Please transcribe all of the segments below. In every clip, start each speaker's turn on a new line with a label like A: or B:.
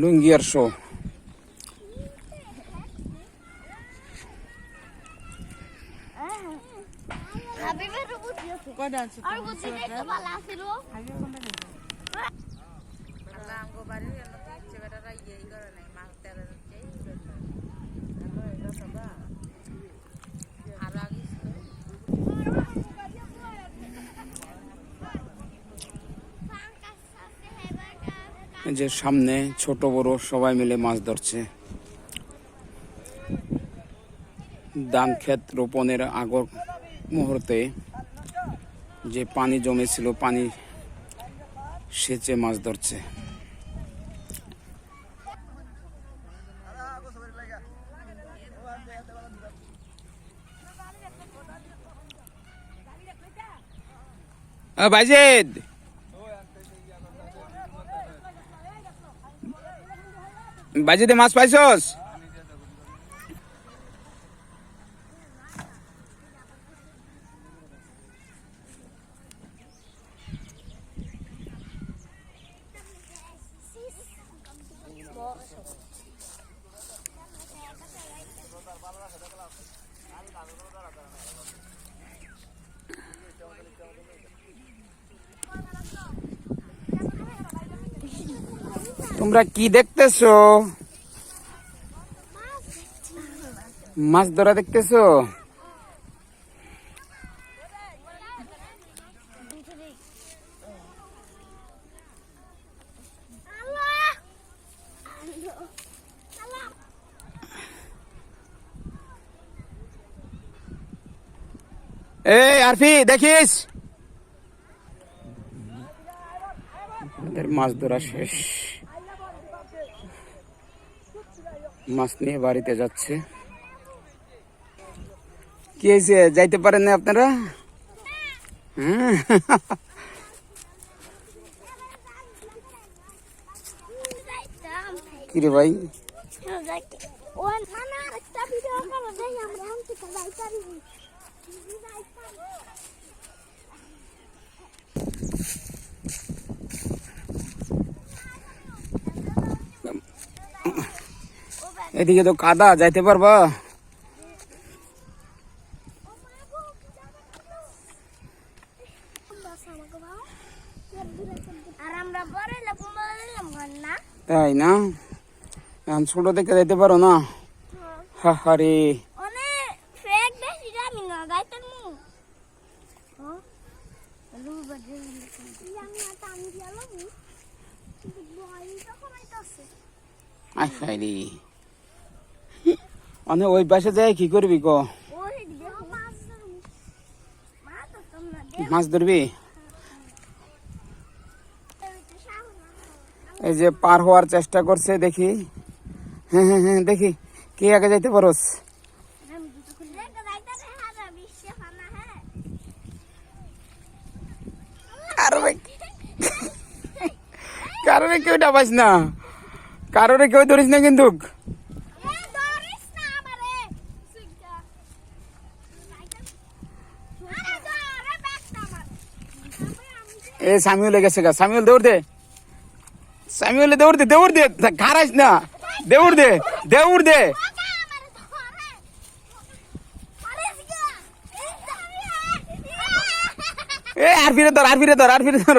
A: লুঙ্গি আর show. যে সামনে ছোট বড় সবাই মিলে মাছ ধরছে। ধান ক্ষেত রোপণের আগর মুহূর্তে যে পানি জমেছিল, পানি সেচে মাছ ধরছে। বাইজেদ, বাইজেদে মাছ পাইছস? তোমরা কি দেখতেছো? মাছ ধরা দেখতেছো? এই আরফি, দেখিস মাছ ধরা শেষ। মাছ নিয়ে বাড়িতে যাচ্ছে। কি হয়েছে, যাইতে পারেন না আপনারা? কিরে ভাই, এদিকে তো কাদা, যাইতে পারবা? তাই না? এখন ছোট দেখে যাইতে পারো না? হাহারে, অনেক ওই পাশে যায় কি করবি ক? মাছ ধরবি? এই যে পার হওয়ার চেষ্টা করছে, দেখি। হ্যাঁ হ্যাঁ হ্যাঁ, দেখি কে আগে যাইতে পারোস। কারোরে কেউ ডাবাস না, কারোরে কেউ ধরিস না কিন্তু। এ সামিউল গেছে গা, সামিউল দৌড় দে, সামিউল দৌড় দে, দৌড় দে, খারাইস না, দৌড় দে, দৌড় দে। এ আর ফিরে ধর, আর ফিরে ধর, আর ফিরে ধর।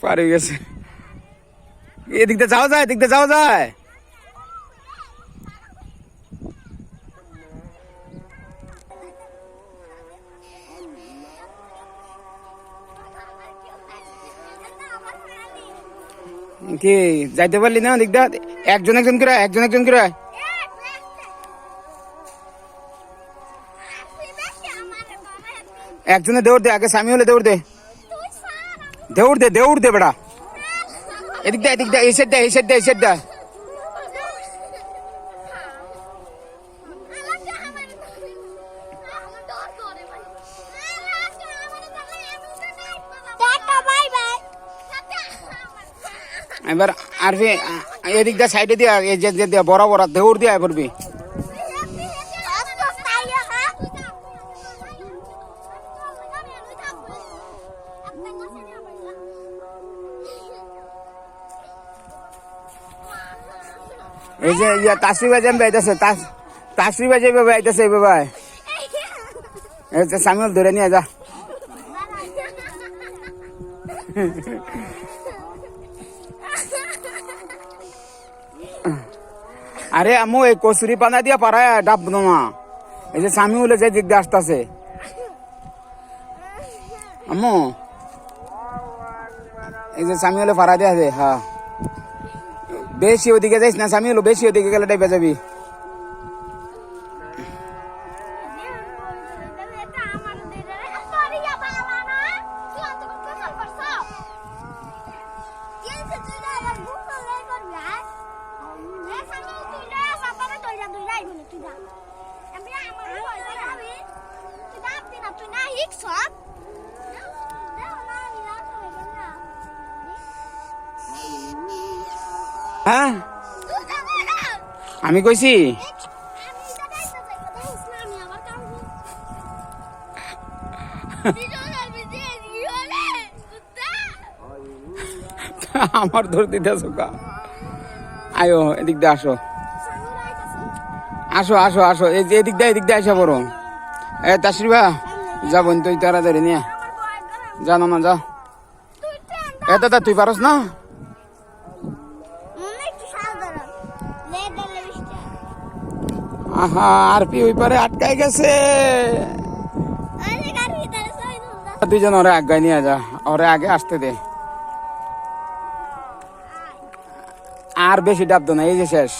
A: পারে গেছে। এদিক দিয়ে যাওয়া যায়, এদিক দিয়ে যাওয়া যায়। কি যাইতে পারলি না ওদিক দিয়ে? একজন একজন করে, একজন একজন করে। একজনে দৌড় দে, আগে সামি হলে দৌড় দে, দৌড় দে, দৌড় দে বেড়া। এদিক দে, এদিক দে, এই সাইড দে, এই সাইড দে, এই সাইড দে। এবার আর এদিক দিয়ে সাইডে দিয়া এই যে দিয়া বড় বড় দেউর দিয়ে পড়বি। এই যে ইয়া তাসরি বাজে আইতেছে, তাসরি বাজে আইতেছে বাবা। এই যে সামিউল ধরে নিয়ে যা। আরে আম্মু এই কচুরি পানা দিয়া পারায় ডাব না। এই যে সামিউল যে দিক দিয়ে আসতেছে আম্মু, এই যে সামিউলে পাড়া দেয়া দে। হ্যাঁ বেশি ওদিকে যাইস না সামিউল, বেশি ওদিকে গেলে ডাইবা যাবি। হ্যাঁ আমি কইছি আমার ধর দিতেছ কা। আয়ো এদিক দিয়ে আসো, আসো আসো আসো, এই যে এদিক দিয়ে আসা বড়। এ তাসরিবা যাবো তুই তাড়াতাড়ি নিয়ে জানো না, যা। এ দাদা তুই পারস না? আহা আর পি ওই পারে আটকাই গেছে। দুইজন ওরে আগায় নিয়ে যা, ওরে আগে আসতে দে। আর বেশি ডাব দো না, এই যে শেষ।